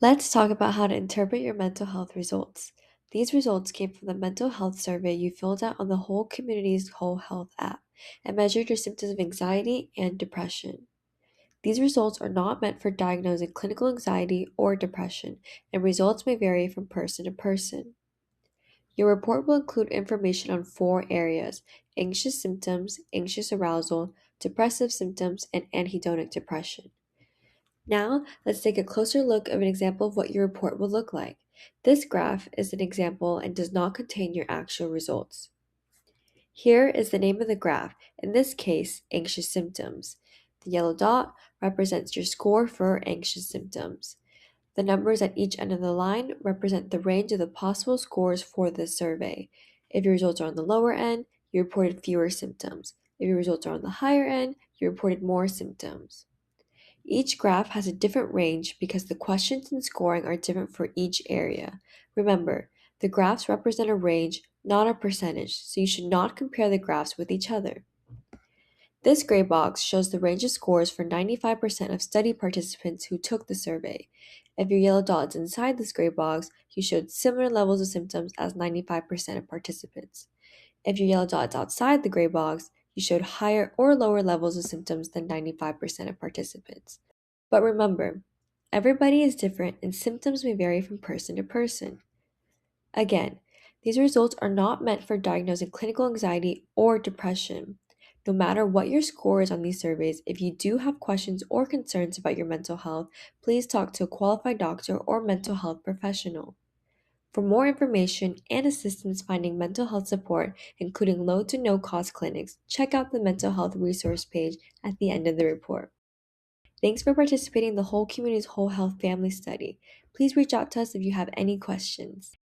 Let's talk about how to interpret your mental health results. These results came from the mental health survey you filled out on the Whole Community's Whole Health app and measured your symptoms of anxiety and depression. These results are not meant for diagnosing clinical anxiety or depression, and results may vary from person to person. Your report will include information on four areas: anxious symptoms, anxious arousal, depressive symptoms, and anhedonic depression. Now, let's take a closer look of an example of what your report will look like. This graph is an example and does not contain your actual results. Here is the name of the graph, in this case, anxious symptoms. The yellow dot represents your score for anxious symptoms. The numbers at each end of the line represent the range of the possible scores for this survey. If your results are on the lower end, you reported fewer symptoms. If your results are on the higher end, you reported more symptoms. Each graph has a different range because the questions and scoring are different for each area. Remember, the graphs represent a range, not a percentage, so you should not compare the graphs with each other. This gray box shows the range of scores for 95% of study participants who took the survey. If your yellow dot is inside this gray box, you showed similar levels of symptoms as 95% of participants. If your yellow dot is outside the gray box, you showed higher or lower levels of symptoms than 95% of participants. But remember, everybody is different and symptoms may vary from person to person. Again, these results are not meant for diagnosing clinical anxiety or depression. No matter what your score is on these surveys, if you do have questions or concerns about your mental health, please talk to a qualified doctor or mental health professional. For more information and assistance finding mental health support, including low to no cost clinics, check out the mental health resource page at the end of the report. Thanks for participating in the Whole Community's Whole Health Family Study. Please reach out to us if you have any questions.